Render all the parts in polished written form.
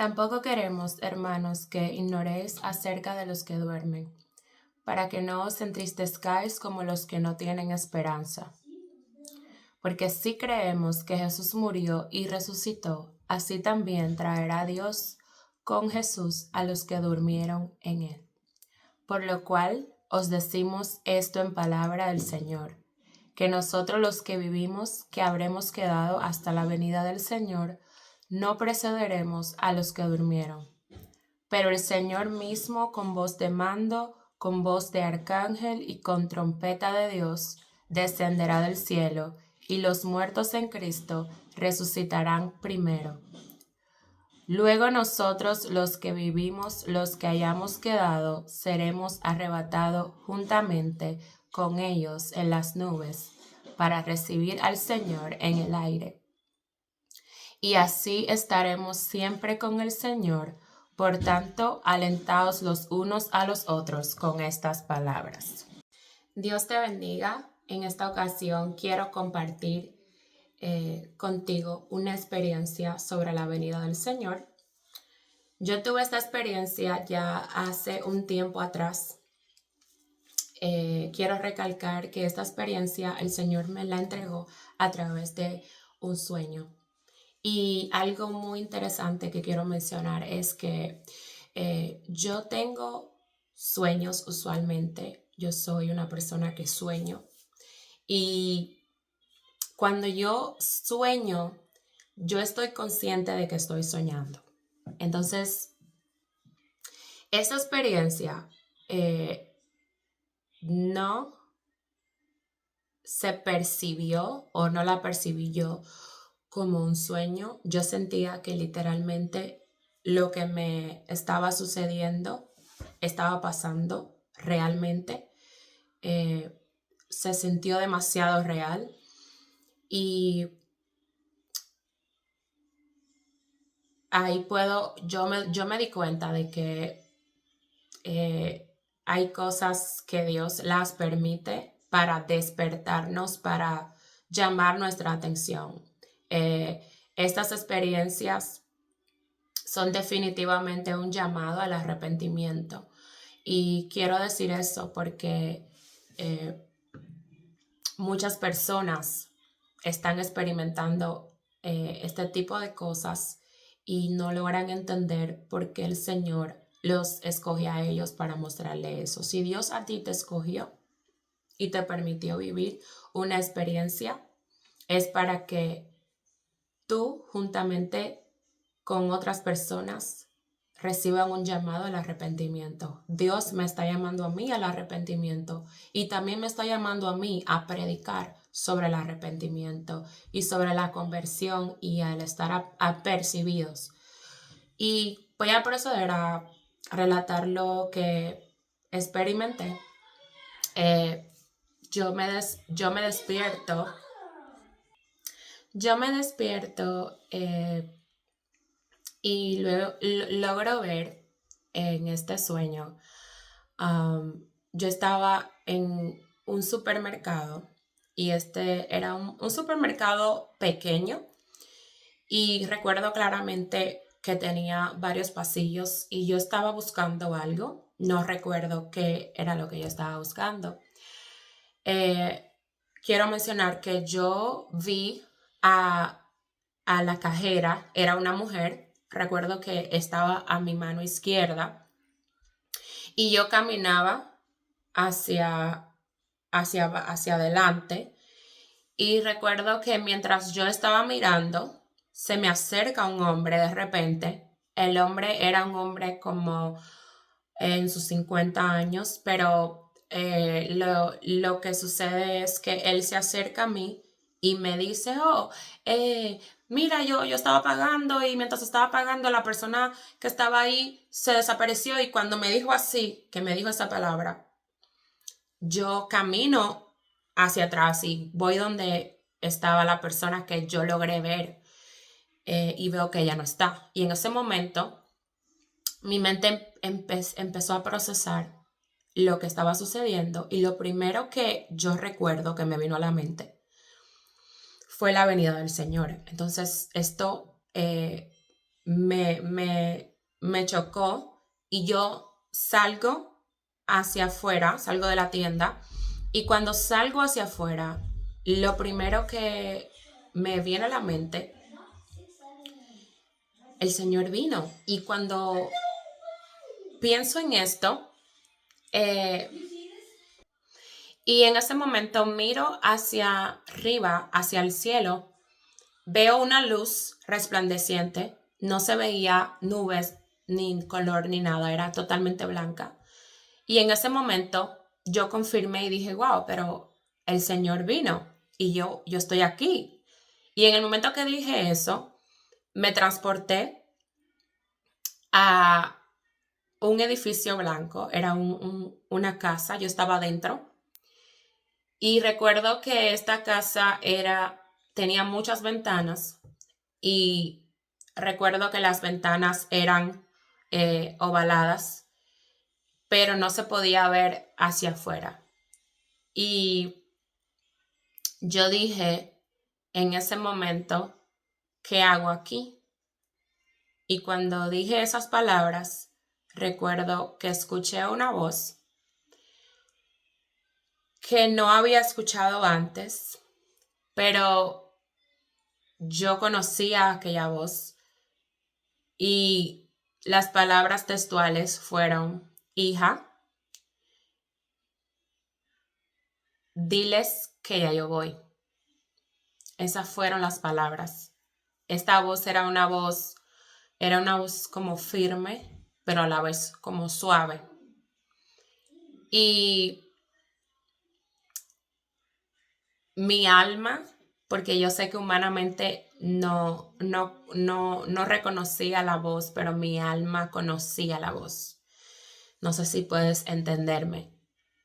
Tampoco queremos, hermanos, que ignoréis acerca de los que duermen, para que no os entristezcáis como los que no tienen esperanza. Porque si creemos que Jesús murió y resucitó, así también traerá Dios con Jesús a los que durmieron en él. Por lo cual os decimos esto en palabra del Señor, que nosotros los que vivimos, que habremos quedado hasta la venida del Señor, no precederemos a los que durmieron. Pero el Señor mismo, con voz de mando, con voz de arcángel y con trompeta de Dios, descenderá del cielo, y los muertos en Cristo resucitarán primero. Luego nosotros los que vivimos, los que hayamos quedado, seremos arrebatados juntamente con ellos en las nubes, para recibir al Señor en el aire. Y así estaremos siempre con el Señor. Por tanto, alentaos los unos a los otros con estas palabras. Dios te bendiga. En esta ocasión quiero compartir contigo una experiencia sobre la venida del Señor. Yo tuve esta experiencia ya hace un tiempo atrás. Quiero recalcar que esta experiencia el Señor me la entregó a través de un sueño. Y algo muy interesante que quiero mencionar es que yo tengo sueños usualmente. Yo soy una persona que sueño. Y cuando yo sueño, yo estoy consciente de que estoy soñando. Entonces, esa experiencia no se percibió o no la percibí yo como un sueño. Yo sentía que literalmente lo que me estaba sucediendo estaba pasando realmente. Se sintió demasiado real y ahí yo me di cuenta de que hay cosas que Dios las permite para despertarnos, para llamar nuestra atención. Estas experiencias son definitivamente un llamado al arrepentimiento. Y quiero decir eso porque muchas personas están experimentando este tipo de cosas y no logran entender por qué el Señor los escogió a ellos para mostrarle eso. Si Dios a ti te escogió y te permitió vivir una experiencia, es para que tú, juntamente con otras personas, reciban un llamado al arrepentimiento. Dios me está llamando a mí al arrepentimiento y también me está llamando a mí a predicar sobre el arrepentimiento y sobre la conversión y al estar apercibidos. Y voy a proceder a relatar lo que experimenté. Yo me despierto. Yo me despierto y luego logro ver en este sueño. Yo estaba en un supermercado y este era un supermercado pequeño y recuerdo claramente que tenía varios pasillos y yo estaba buscando algo. No recuerdo qué era lo que yo estaba buscando. Quiero mencionar que yo vi a la cajera, era una mujer. Recuerdo que estaba a mi mano izquierda y yo caminaba hacia adelante y recuerdo que mientras yo estaba mirando, se me acerca un hombre de repente. El hombre era un hombre como en sus 50 años, pero lo que sucede es que él se acerca a mí y me dice, mira, yo estaba pagando y mientras estaba pagando la persona que estaba ahí se desapareció y cuando me dijo así, que me dijo esa palabra, yo camino hacia atrás y voy donde estaba la persona que yo logré ver y veo que ella no está. Y en ese momento mi mente empezó a procesar lo que estaba sucediendo y lo primero que yo recuerdo que me vino a la mente fue la venida del Señor. Entonces esto me chocó y yo salgo hacia afuera, salgo de la tienda y cuando salgo hacia afuera, lo primero que me viene a la mente, el Señor vino. Y cuando pienso en esto, eh, y en ese momento miro hacia arriba, hacia el cielo, veo una luz resplandeciente, no se veía nubes, ni color, ni nada, era totalmente blanca. Y en ese momento yo confirmé y dije, wow, pero el Señor vino y yo estoy aquí. Y en el momento que dije eso, me transporté a un edificio blanco, era una casa, yo estaba dentro. Y recuerdo que esta casa tenía muchas ventanas y recuerdo que las ventanas eran ovaladas, pero no se podía ver hacia afuera. Y yo dije en ese momento, ¿qué hago aquí? Y cuando dije esas palabras, recuerdo que escuché una voz que no había escuchado antes, pero yo conocía aquella voz y las palabras textuales fueron, hija, diles que ya yo voy. Esas fueron las palabras. Esta voz era una voz como firme, pero a la vez como suave. Y mi alma, porque yo sé que humanamente no reconocía la voz, pero mi alma conocía la voz. No sé si puedes entenderme.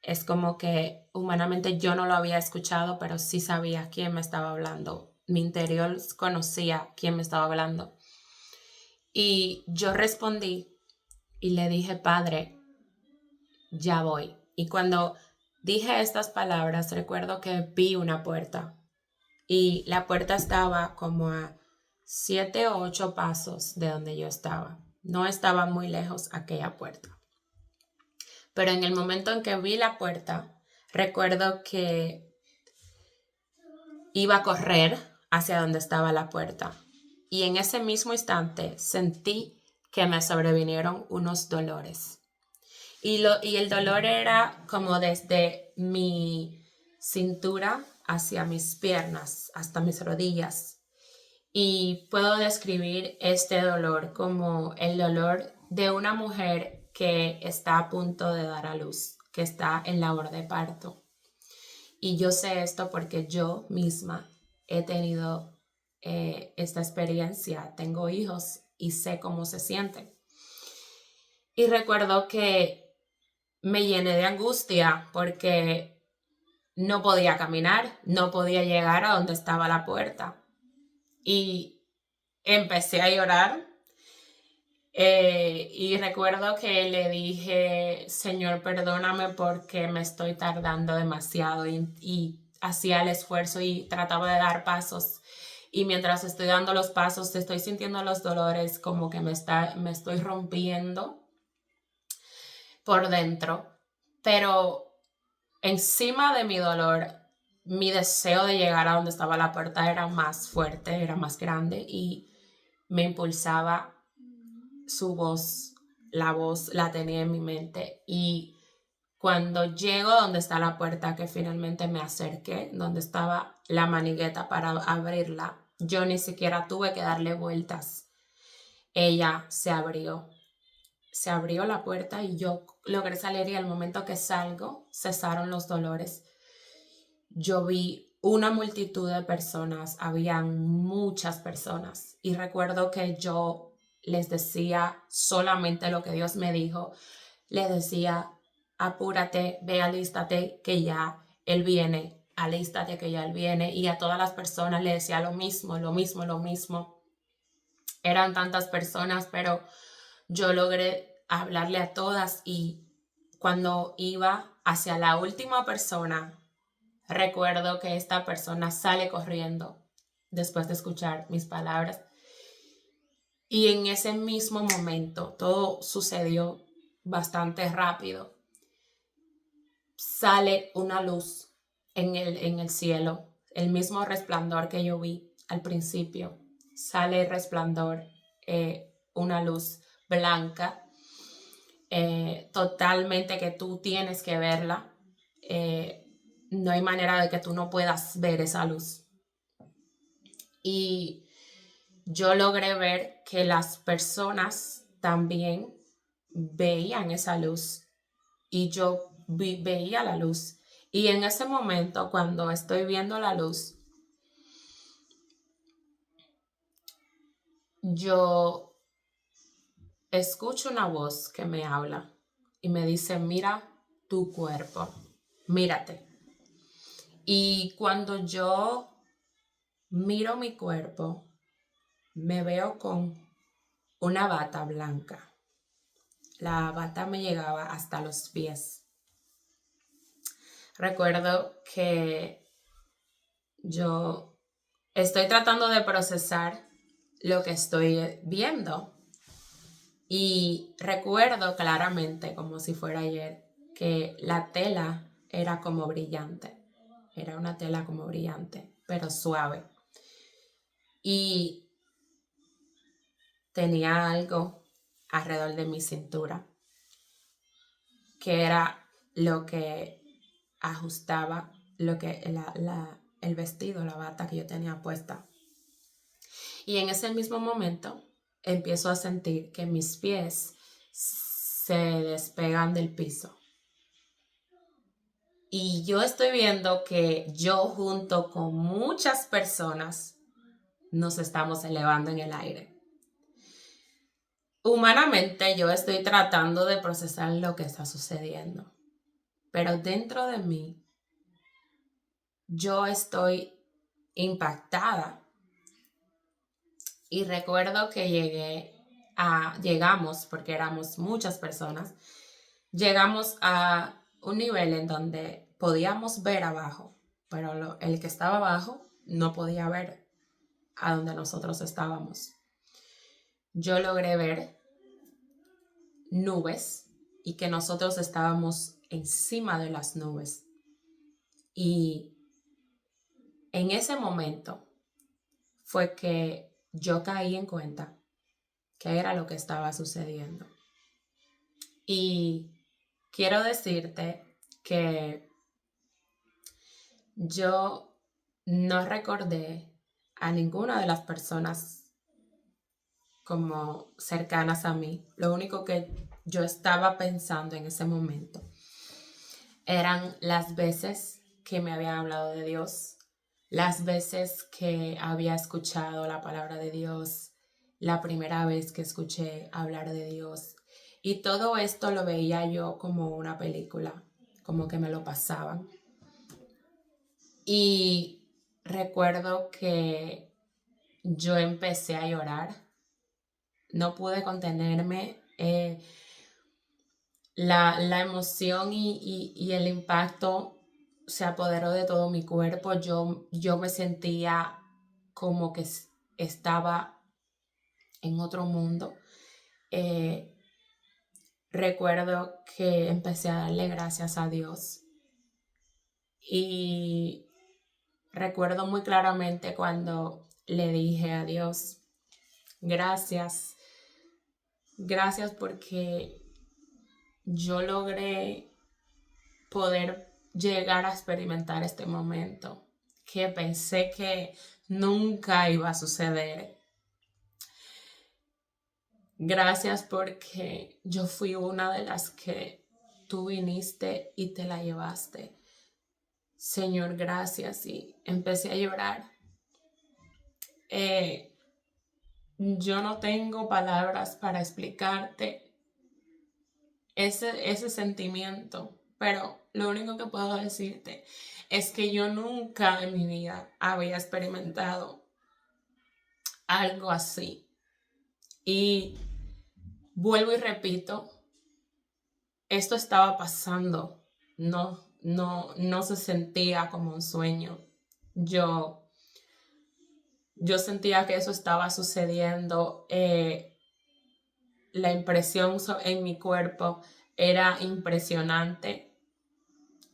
Es como que humanamente yo no lo había escuchado, pero sí sabía quién me estaba hablando. Mi interior conocía quién me estaba hablando. Y yo respondí y le dije, Padre, ya voy. Y cuando dije estas palabras, recuerdo que vi una puerta. Y la puerta estaba como a 7 o 8 pasos de donde yo estaba. No estaba muy lejos aquella puerta. Pero en el momento en que vi la puerta, recuerdo que iba a correr hacia donde estaba la puerta. Y en ese mismo instante sentí que me sobrevinieron unos dolores. Y el dolor era como desde mi cintura hacia mis piernas, hasta mis rodillas. Y puedo describir este dolor como el dolor de una mujer que está a punto de dar a luz, que está en labor de parto. Y yo sé esto porque yo misma he tenido esta experiencia, tengo hijos y sé cómo se siente. Y recuerdo que me llené de angustia porque no podía caminar, no podía llegar a donde estaba la puerta. Y empecé a llorar. Y recuerdo que le dije, Señor, perdóname porque me estoy tardando demasiado y hacía el esfuerzo y trataba de dar pasos. Y mientras estoy dando los pasos, estoy sintiendo los dolores como que me estoy rompiendo por dentro. Pero encima de mi dolor, mi deseo de llegar a donde estaba la puerta era más fuerte, era más grande y me impulsaba su voz, la voz la tenía en mi mente y cuando llego donde está la puerta que finalmente me acerqué, donde estaba la manigueta para abrirla, yo ni siquiera tuve que darle vueltas. Ella se abrió la puerta y yo logré salir y al momento que salgo cesaron los dolores. Yo vi una multitud de personas, habían muchas personas y recuerdo que yo les decía solamente lo que Dios me dijo. Les decía, apúrate, ve, alístate, que ya Él viene, alístate, que ya Él viene. Y a todas las personas les decía lo mismo, lo mismo, lo mismo. Eran tantas personas, pero yo logré hablarle a todas y cuando iba hacia la última persona, recuerdo que esta persona sale corriendo después de escuchar mis palabras Y en ese mismo momento, todo sucedió bastante rápido. Sale una luz en el cielo, el mismo resplandor que yo vi al principio. Sale el resplandor, una luz blanca, totalmente que tú tienes que verla. No hay manera de que tú no puedas ver esa luz. Y yo logré ver que las personas también veían esa luz y yo veía la luz. Y en ese momento, cuando estoy viendo la luz, yo escucho una voz que me habla y me dice, mira tu cuerpo, mírate. Y cuando yo miro mi cuerpo, me veo con una bata blanca. La bata me llegaba hasta los pies. Recuerdo que yo estoy tratando de procesar lo que estoy viendo y recuerdo claramente, como si fuera ayer, que la tela era como brillante. Era una tela como brillante, pero suave. Y tenía algo alrededor de mi cintura, que era lo que ajustaba lo que el vestido, la bata que yo tenía puesta. Y en ese mismo momento empiezo a sentir que mis pies se despegan del piso. Y yo estoy viendo que yo junto con muchas personas nos estamos elevando en el aire. Humanamente yo estoy tratando de procesar lo que está sucediendo, pero dentro de mí yo estoy impactada. Y recuerdo que llegamos, porque éramos muchas personas, llegamos a un nivel en donde podíamos ver abajo, pero el que estaba abajo no podía ver a donde nosotros estábamos. Yo logré ver nubes y que nosotros estábamos encima de las nubes. Y en ese momento fue que yo caí en cuenta que era lo que estaba sucediendo. Y quiero decirte que yo no recordé a ninguna de las personas como cercanas a mí. Lo único que yo estaba pensando en ese momento eran las veces que me habían hablado de Dios, las veces que había escuchado la palabra de Dios, la primera vez que escuché hablar de Dios. Y todo esto lo veía yo como una película, como que me lo pasaban. Y recuerdo que yo empecé a llorar, no pude contenerme. La emoción y el impacto se apoderó de todo mi cuerpo. Yo me sentía como que estaba en otro mundo. Recuerdo que empecé a darle gracias a Dios. Y recuerdo muy claramente cuando le dije a Dios, gracias, gracias porque yo logré poder llegar a experimentar este momento que pensé que nunca iba a suceder. Gracias porque yo fui una de las que tú viniste y te la llevaste. Señor, gracias. Y empecé a llorar. Yo no tengo palabras para explicarte ese sentimiento, pero lo único que puedo decirte es que yo nunca en mi vida había experimentado algo así. Y vuelvo y repito, esto estaba pasando, no se sentía como un sueño. Yo yo sentía que eso estaba sucediendo. La impresión en mi cuerpo era impresionante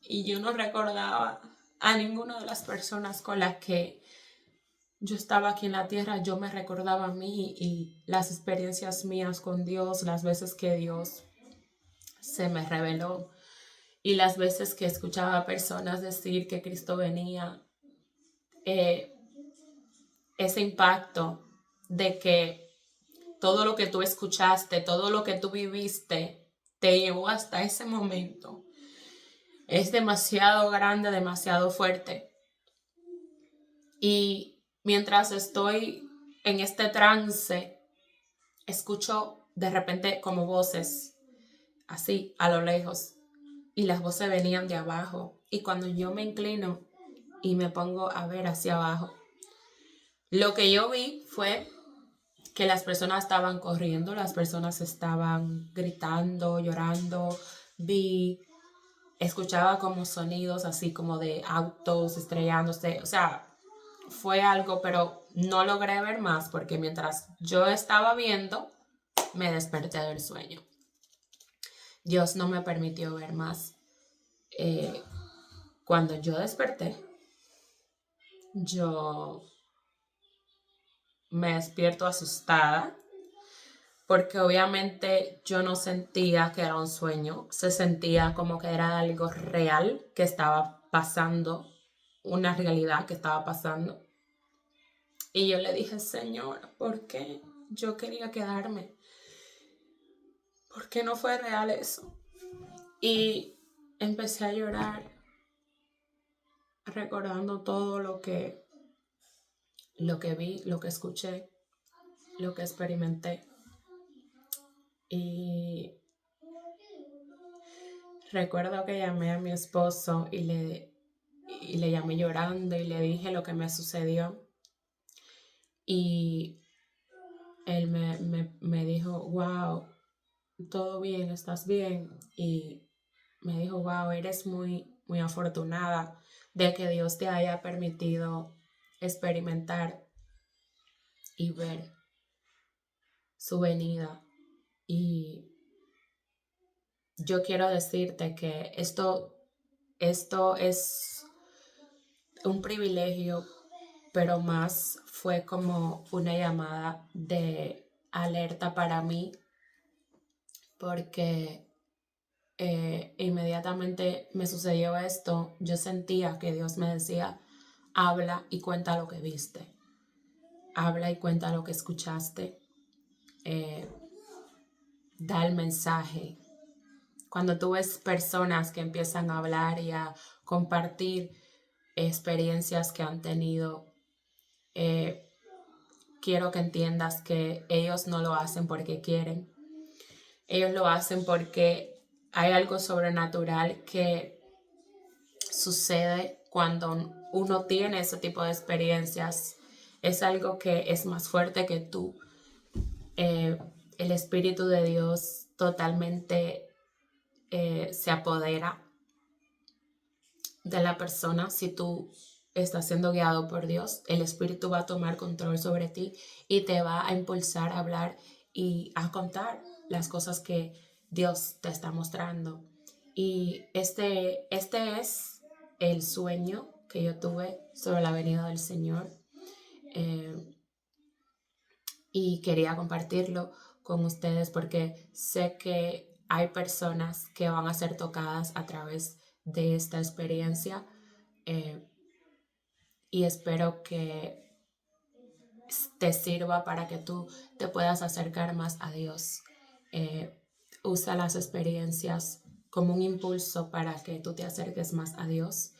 y yo no recordaba a ninguna de las personas con las que yo estaba aquí en la tierra. Yo me recordaba a mí y las experiencias mías con Dios, las veces que Dios se me reveló y las veces que escuchaba a personas decir que Cristo venía. eh, Ese impacto de que todo lo que tú escuchaste, todo lo que tú viviste, te llevó hasta ese momento, es demasiado grande, demasiado fuerte. Y mientras estoy en este trance, escucho de repente como voces, así, a lo lejos. Y las voces venían de abajo. Y cuando yo me inclino y me pongo a ver hacia abajo, lo que yo vi fue que las personas estaban corriendo, las personas estaban gritando, llorando. Escuchaba como sonidos así como de autos estrellándose. O sea, fue algo, pero no logré ver más porque mientras yo estaba viendo, me desperté del sueño. Dios no me permitió ver más. Cuando yo desperté, yo me despierto asustada porque obviamente yo no sentía que era un sueño, se sentía como que era algo real que estaba pasando, una realidad que estaba pasando. Y yo le dije, Señor, ¿por qué yo quería quedarme? ¿Por qué no fue real eso? Y empecé a llorar, recordando todo lo que vi, lo que escuché, lo que experimenté. Y recuerdo que llamé a mi esposo y le llamé llorando y le dije lo que me sucedió. Y él me dijo, wow, todo bien, estás bien. Y me dijo, wow, eres muy, muy afortunada de que Dios te haya permitido experimentar y ver su venida. Y yo quiero decirte que esto es un privilegio, pero más fue como una llamada de alerta para mí, porque inmediatamente me sucedió esto. Yo sentía que Dios me decía, habla y cuenta lo que viste, habla y cuenta lo que escuchaste, eh, da el mensaje. Cuando tú ves personas que empiezan a hablar y a compartir experiencias que han tenido, eh, quiero que entiendas que ellos no lo hacen porque quieren. Ellos lo hacen porque hay algo sobrenatural que sucede cuando uno tiene ese tipo de experiencias. Es algo que es más fuerte que tú. El Espíritu de Dios totalmente se apodera de la persona. Si tú estás siendo guiado por Dios, el Espíritu va a tomar control sobre ti y te va a impulsar a hablar y a contar las cosas que Dios te está mostrando. Y este es el sueño que yo tuve sobre la venida del Señor. Eh, y quería compartirlo con ustedes porque sé que hay personas que van a ser tocadas a través de esta experiencia, eh, y espero que te sirva para que tú te puedas acercar más a Dios. Eh, Usa las experiencias como un impulso para que tú te acerques más a Dios.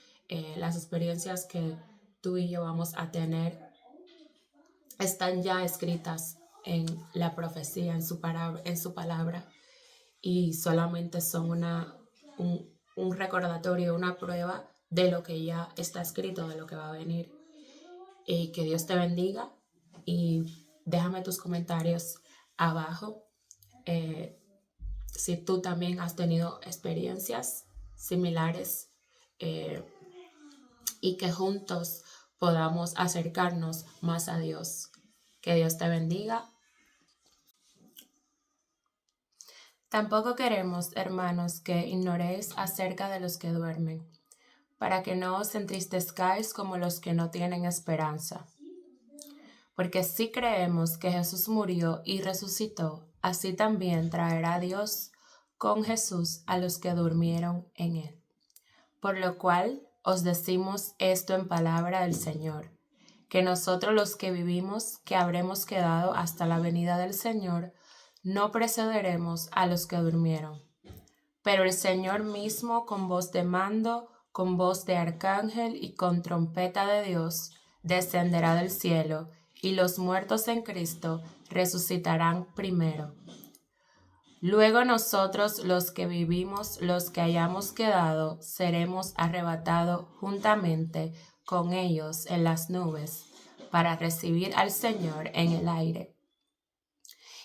Las experiencias que tú y yo vamos a tener están ya escritas en la profecía, en su palabra, y solamente son un recordatorio, una prueba de lo que ya está escrito, de lo que va a venir. Y que Dios te bendiga y déjame tus comentarios abajo, eh, si tú también has tenido experiencias similares, eh, y que juntos podamos acercarnos más a Dios. Que Dios te bendiga. Tampoco queremos, hermanos, que ignoréis acerca de los que duermen, para que no os entristezcáis como los que no tienen esperanza. Porque si creemos que Jesús murió y resucitó, así también traerá Dios con Jesús a los que durmieron en él. Por lo cual os decimos esto en palabra del Señor, que nosotros los que vivimos, que habremos quedado hasta la venida del Señor, no precederemos a los que durmieron. Pero el Señor mismo, con voz de mando, con voz de arcángel y con trompeta de Dios, descenderá del cielo, y los muertos en Cristo resucitarán primero. Luego nosotros, los que vivimos, los que hayamos quedado, seremos arrebatados juntamente con ellos en las nubes, para recibir al Señor en el aire.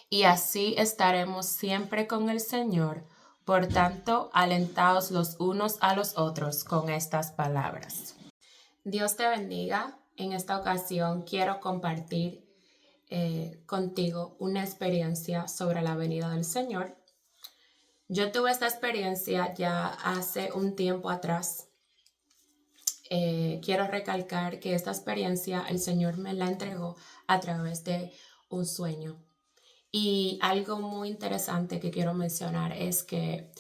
Y así estaremos siempre con el Señor. Por tanto, alentaos los unos a los otros con estas palabras. Dios te bendiga. En esta ocasión quiero compartir contigo una experiencia sobre la venida del Señor. Yo tuve esta experiencia ya hace un tiempo atrás. Quiero recalcar que esta experiencia el Señor me la entregó a través de un sueño. Y algo muy interesante que quiero mencionar es que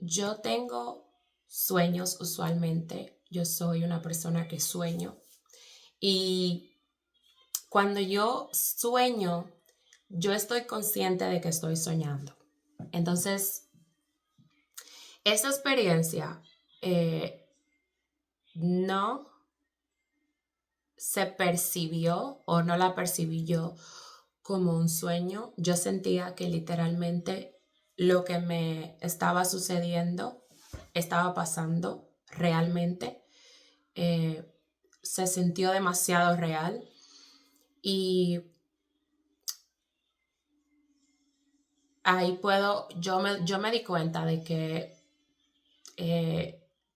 yo tengo sueños usualmente. Yo soy una persona que sueño. Y cuando yo sueño, yo estoy consciente de que estoy soñando. Entonces, esta experiencia no se percibió o no la percibí yo como un sueño. Yo sentía que literalmente lo que me estaba sucediendo estaba pasando realmente. Se sintió demasiado real y ahí yo me di cuenta de que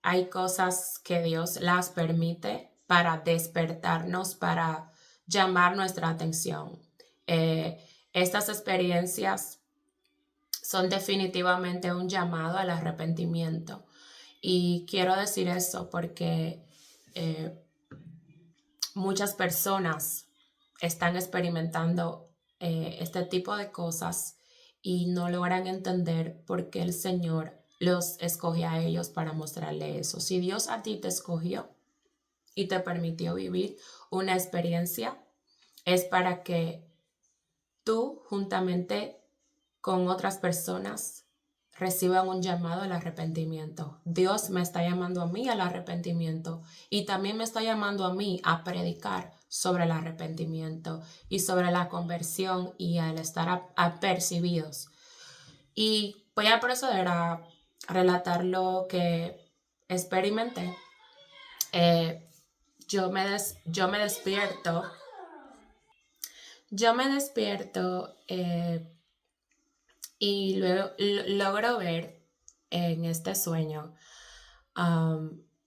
hay cosas que Dios las permite para despertarnos, para llamar nuestra atención. Estas experiencias son definitivamente un llamado al arrepentimiento. Y quiero decir eso porque muchas personas están experimentando este tipo de cosas y no logran entender por qué el Señor los escoge a ellos para mostrarle eso. Si Dios a ti te escogió y te permitió vivir una experiencia, es para que tú, juntamente con otras personas, reciban un llamado al arrepentimiento. Dios me está llamando a mí al arrepentimiento y también me está llamando a mí a predicar sobre el arrepentimiento y sobre la conversión y al estar apercibidos. Y voy a proceder a relatar lo que experimenté. Yo me despierto. Y luego logro ver en este sueño,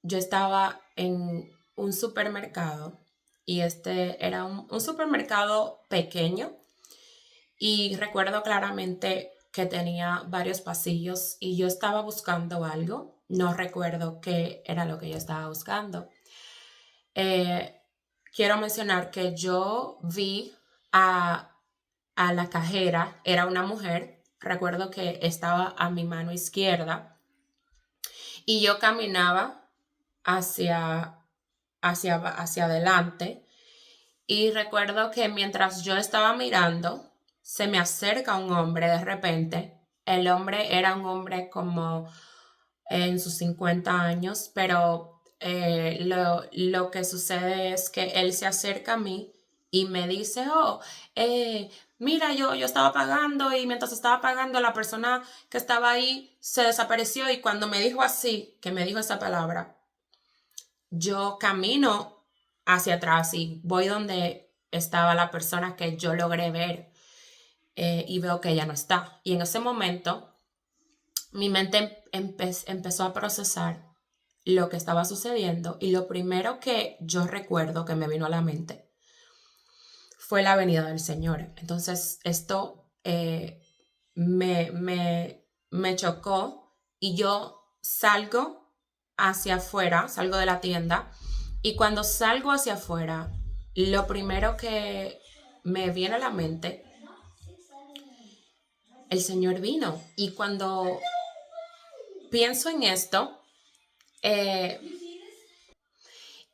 yo estaba en un supermercado y este era un supermercado pequeño y recuerdo claramente que tenía varios pasillos y yo estaba buscando algo. No recuerdo qué era lo que yo estaba buscando. Quiero mencionar que yo vi a la cajera, era una mujer. Recuerdo que estaba a mi mano izquierda y yo caminaba hacia adelante y recuerdo que mientras yo estaba mirando, se me acerca un hombre de repente. El hombre era un hombre como en sus 50 años, pero lo que sucede es que él se acerca a mí y me dice, mira, yo estaba pagando y mientras estaba pagando la persona que estaba ahí se desapareció y cuando me dijo así, que me dijo esa palabra, yo camino hacia atrás y voy donde estaba la persona que yo logré ver y veo que ella no está. Y en ese momento mi mente empezó a procesar lo que estaba sucediendo y lo primero que yo recuerdo que me vino a la mente fue la venida del Señor. Entonces esto me chocó y yo salgo hacia afuera, salgo de la tienda y cuando salgo hacia afuera, lo primero que me viene a la mente, el Señor vino. Y cuando pienso en esto, eh,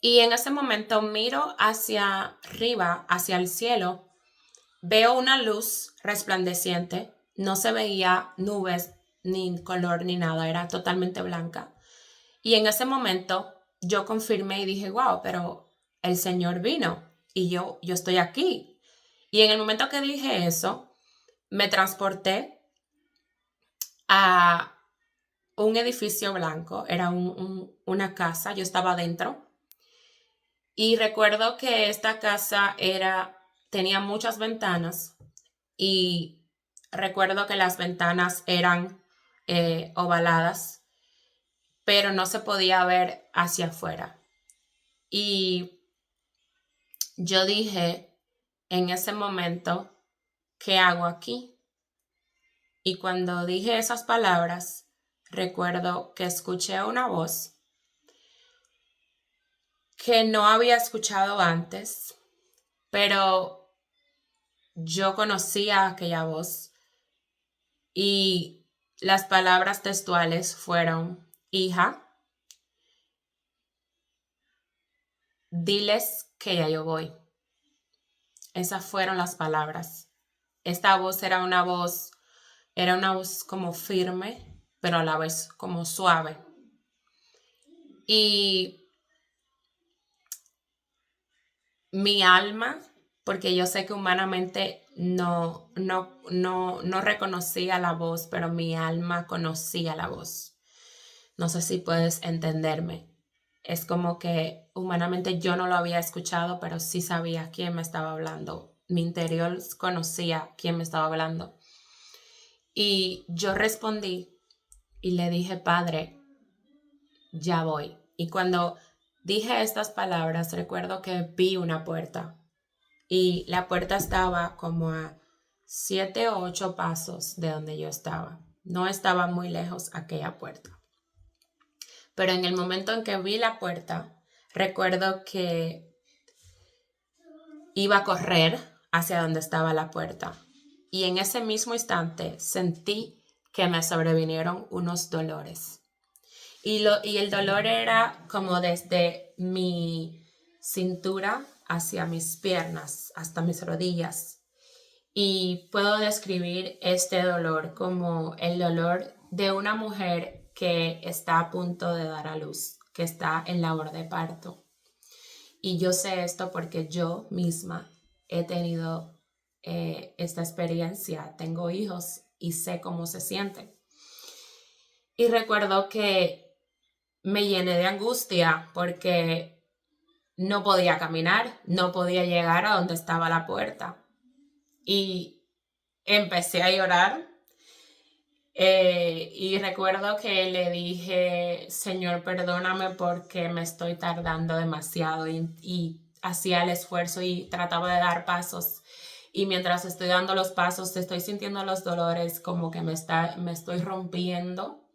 y en ese momento miro hacia arriba, hacia el cielo, veo una luz resplandeciente, no se veía nubes, ni color, ni nada, era totalmente blanca. Y en ese momento yo confirmé y dije, wow, pero el Señor vino y yo estoy aquí. Y en el momento que dije eso, me transporté a un edificio blanco, era una casa, yo estaba dentro. Y recuerdo que esta casa tenía muchas ventanas y recuerdo que las ventanas eran ovaladas, pero no se podía ver hacia afuera. Y yo dije en ese momento, ¿qué hago aquí? Y cuando dije esas palabras, recuerdo que escuché una voz que no había escuchado antes, pero yo conocía aquella voz y las palabras textuales fueron, hija, diles que ya yo voy. Esas fueron las palabras. Esta voz era una voz como firme, pero a la vez como suave. Y mi alma, porque yo sé que humanamente no reconocía la voz, pero mi alma conocía la voz. No sé si puedes entenderme. Es como que humanamente yo no lo había escuchado, pero sí sabía quién me estaba hablando. Mi interior conocía quién me estaba hablando. Y yo respondí y le dije, Padre, ya voy. Y cuando dije estas palabras, recuerdo que vi una puerta. Y la puerta estaba como a 7 o 8 pasos de donde yo estaba. No estaba muy lejos aquella puerta. Pero en el momento en que vi la puerta, recuerdo que iba a correr hacia donde estaba la puerta. Y en ese mismo instante sentí que me sobrevinieron unos dolores. Y el dolor era como desde mi cintura hacia mis piernas, hasta mis rodillas. Y puedo describir este dolor como el dolor de una mujer que está a punto de dar a luz, que está en labor de parto. Y yo sé esto porque yo misma he tenido esta experiencia, tengo hijos y sé cómo se siente. Y recuerdo que me llené de angustia porque no podía caminar, no podía llegar a donde estaba la puerta. Y empecé a llorar y recuerdo que le dije, Señor, perdóname porque me estoy tardando demasiado y hacía el esfuerzo y trataba de dar pasos. Y mientras estoy dando los pasos, estoy sintiendo los dolores como que me estoy rompiendo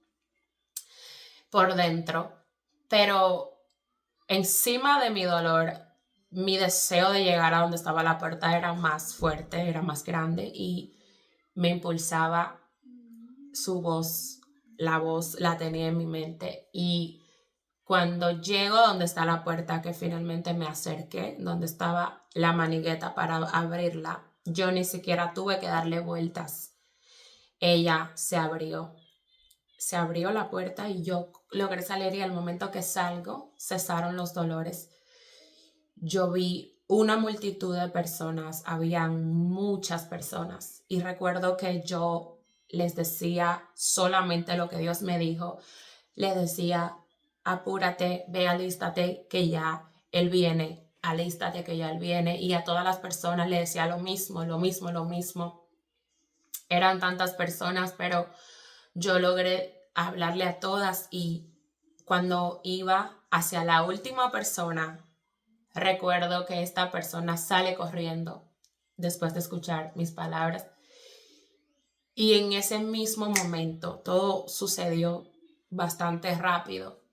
por dentro. Pero encima de mi dolor, mi deseo de llegar a donde estaba la puerta era más fuerte, era más grande y me impulsaba su voz. La voz la tenía en mi mente y cuando llego donde está la puerta, que finalmente me acerqué, donde estaba la manigueta para abrirla, yo ni siquiera tuve que darle vueltas. Ella se abrió la puerta y yo logré salir y al momento que salgo cesaron los dolores. Yo vi una multitud de personas, habían muchas personas y recuerdo que yo les decía solamente lo que Dios me dijo. Les decía, apúrate, ve, alístate que ya Él viene, alístate que ya Él viene. Y a todas las personas les decía lo mismo, lo mismo, lo mismo. Eran tantas personas, pero yo logré hablarle a todas y cuando iba hacia la última persona, recuerdo que esta persona sale corriendo después de escuchar mis palabras. Y en ese mismo momento, todo sucedió bastante rápido.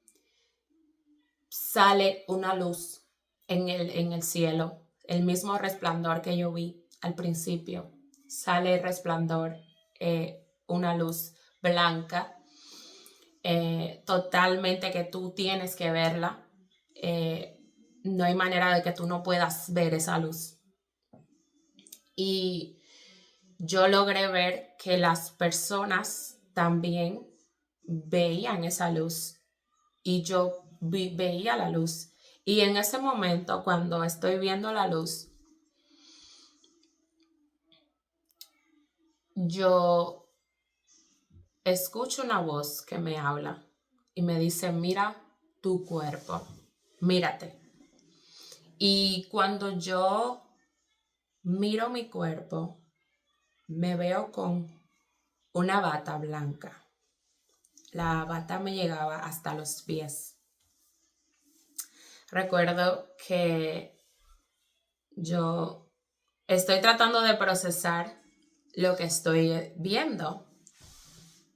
Sale una luz en el cielo, el mismo resplandor que yo vi al principio. Sale el resplandor, una luz blanca, totalmente que tú tienes que verla. No hay manera de que tú no puedas ver esa luz. Y yo logré ver que las personas también veían esa luz y yo veía la luz. Y en ese momento, cuando estoy viendo la luz, yo escucho una voz que me habla y me dice, mira tu cuerpo, mírate. Y cuando yo miro mi cuerpo, me veo con una bata blanca. La bata me llegaba hasta los pies. Recuerdo que yo estoy tratando de procesar lo que estoy viendo.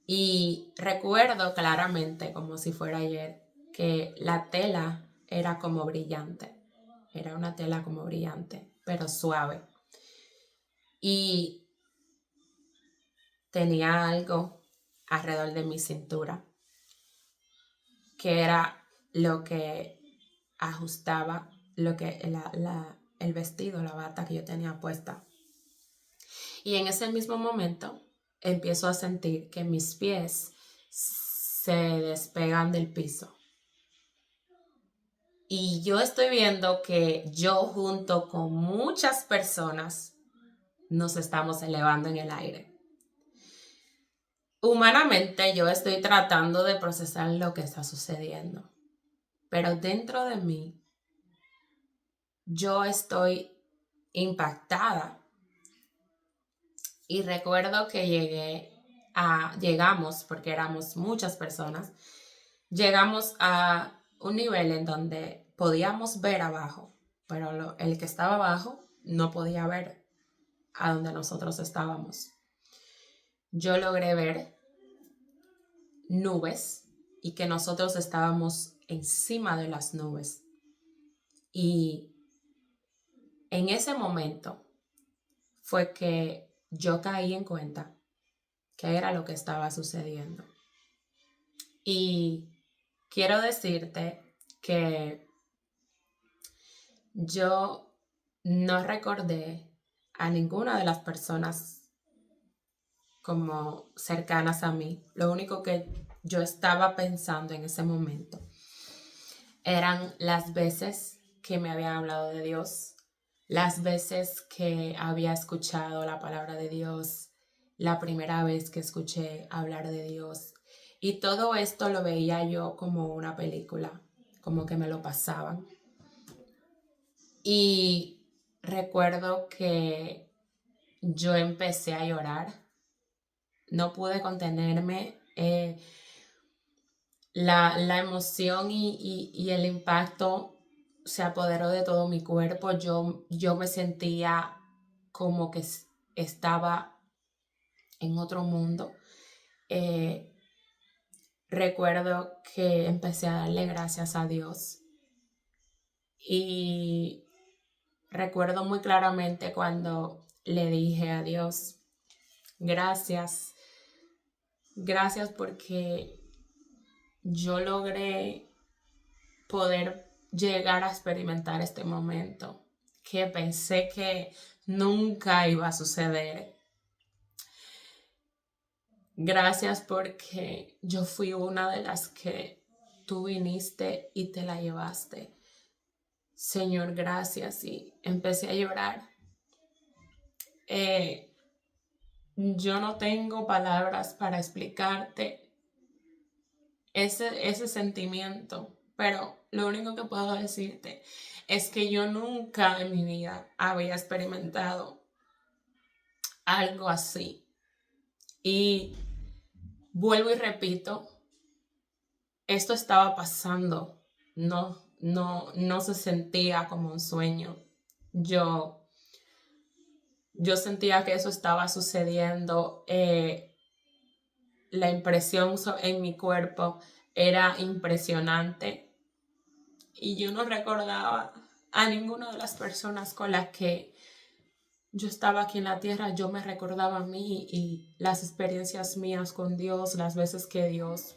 Y recuerdo claramente, como si fuera ayer, que la tela era como brillante. Era una tela como brillante, pero suave. Y tenía algo alrededor de mi cintura, que era lo que ajustaba lo que el vestido, la bata que yo tenía puesta. Y en ese mismo momento empiezo a sentir que mis pies se despegan del piso. Y yo estoy viendo que yo junto con muchas personas nos estamos elevando en el aire. Humanamente yo estoy tratando de procesar lo que está sucediendo. Pero dentro de mí yo estoy impactada. Y recuerdo que llegamos, porque éramos muchas personas, llegamos a un nivel en donde podíamos ver abajo, pero el que estaba abajo no podía ver a donde nosotros estábamos. Yo logré ver nubes y que nosotros estábamos encima de las nubes. Y en ese momento fue que yo caí en cuenta que era lo que estaba sucediendo. Y quiero decirte que yo no recordé a ninguna de las personas como cercanas a mí. Lo único que yo estaba pensando en ese momento eran las veces que me habían hablado de Dios, las veces que había escuchado la palabra de Dios, la primera vez que escuché hablar de Dios. Y todo esto lo veía yo como una película, como que me lo pasaban. Y recuerdo que yo empecé a llorar, no pude contenerme. La emoción y el impacto se apoderó de todo mi cuerpo. Yo me sentía como que estaba en otro mundo. Recuerdo que empecé a darle gracias a Dios. Y recuerdo muy claramente cuando le dije a Dios, gracias, gracias porque yo logré poder llegar a experimentar este momento que pensé que nunca iba a suceder. Gracias porque yo fui una de las que tú viniste y te la llevaste. Señor, gracias. Y empecé a llorar. Yo no tengo palabras para explicarte ese sentimiento, pero lo único que puedo decirte es que yo nunca en mi vida había experimentado algo así. Y vuelvo y repito, esto estaba pasando, no se sentía como un sueño. Yo, yo sentía que eso estaba sucediendo. La impresión en mi cuerpo era impresionante y yo no recordaba a ninguna de las personas con las que yo estaba aquí en la tierra. Yo me recordaba a mí y las experiencias mías con Dios, las veces que Dios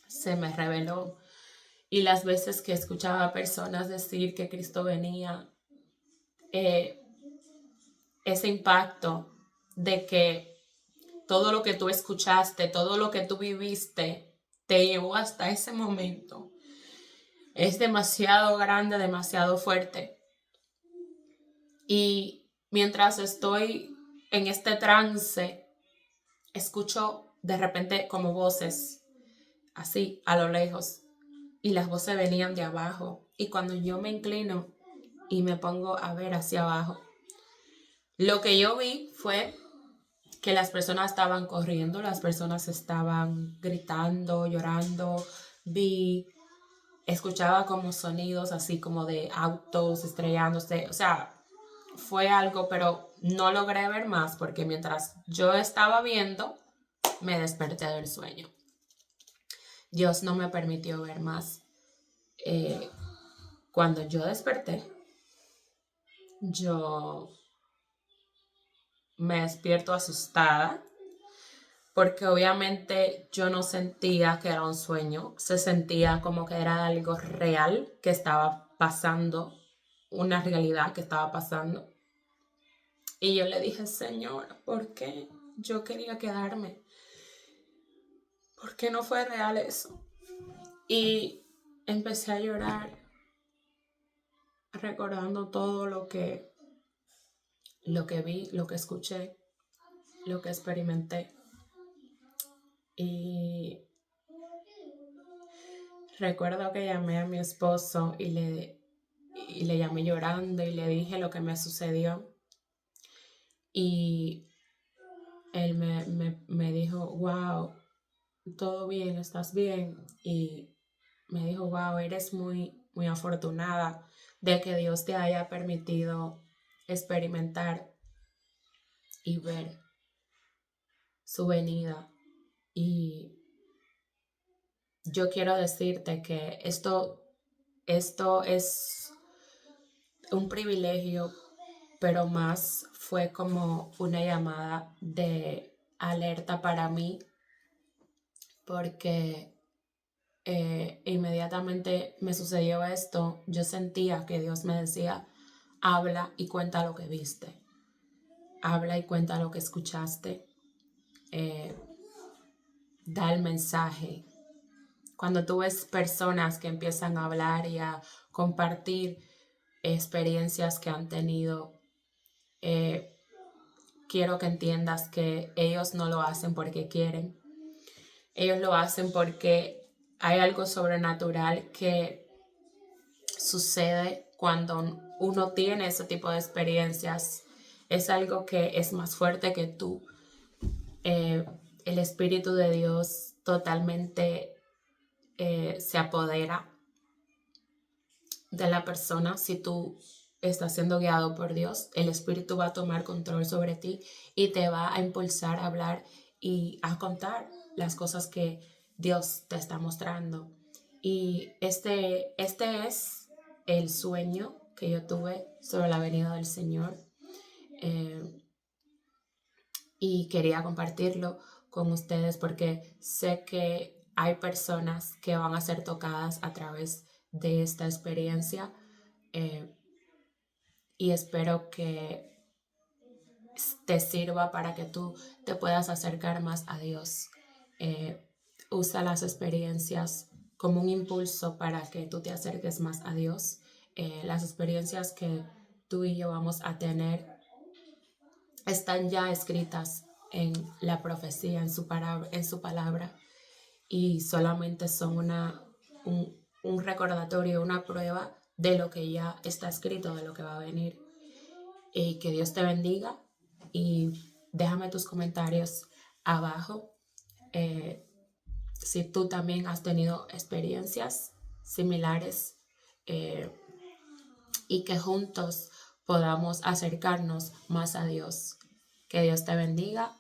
se me reveló y las veces que escuchaba a personas decir que Cristo venía. eh, Ese impacto de que todo lo que tú escuchaste, todo lo que tú viviste, te llevó hasta ese momento, es demasiado grande, demasiado fuerte. Y mientras estoy en este trance, escucho de repente como voces, así, a lo lejos, y las voces venían de abajo. Y cuando yo me inclino y me pongo a ver hacia abajo, lo que yo vi fue que las personas estaban corriendo, las personas estaban gritando, llorando. Escuchaba como sonidos así como de autos estrellándose. O sea, fue algo, pero no logré ver más porque mientras yo estaba viendo, me desperté del sueño. Dios no me permitió ver más. Cuando yo desperté, yo me despierto asustada porque obviamente yo no sentía que era un sueño, se sentía como que era algo real que estaba pasando, una realidad que estaba pasando. Y yo le dije, Señor, ¿por qué? Yo quería quedarme. ¿Por qué no fue real eso? Y empecé a llorar, recordando todo lo que vi, lo que escuché, lo que experimenté. Y recuerdo que llamé a mi esposo y le llamé llorando y le dije lo que me sucedió. Y él me dijo, wow, todo bien, estás bien. Y me dijo, wow, eres muy afortunada de que Dios te haya permitido experimentar y ver su venida. Y yo quiero decirte que esto es un privilegio, pero más fue como una llamada de alerta para mí, porque inmediatamente me sucedió esto. Yo sentía que Dios me decía, habla y cuenta lo que viste, habla y cuenta lo que escuchaste, eh, da el mensaje. Cuando tú ves personas que empiezan a hablar y a compartir experiencias que han tenido, eh, quiero que entiendas que ellos no lo hacen porque quieren. Ellos lo hacen porque hay algo sobrenatural que sucede cuando uno tiene ese tipo de experiencias. Es algo que es más fuerte que tú. El Espíritu de Dios totalmente se apodera de la persona. Si tú estás siendo guiado por Dios, el Espíritu va a tomar control sobre ti y te va a impulsar a hablar y a contar las cosas que Dios te está mostrando. Y este es el sueño que yo tuve sobre la venida del Señor, eh, y quería compartirlo con ustedes porque sé que hay personas que van a ser tocadas a través de esta experiencia, eh, y espero que te sirva para que tú te puedas acercar más a Dios. Eh, Usa las experiencias como un impulso para que tú te acerques más a Dios. Las experiencias que tú y yo vamos a tener están ya escritas en la profecía, en su palabra, y solamente son un recordatorio, una prueba de lo que ya está escrito, de lo que va a venir. Y que Dios te bendiga y déjame tus comentarios abajo. si tú también has tenido experiencias similares, y que juntos podamos acercarnos más a Dios. Que Dios te bendiga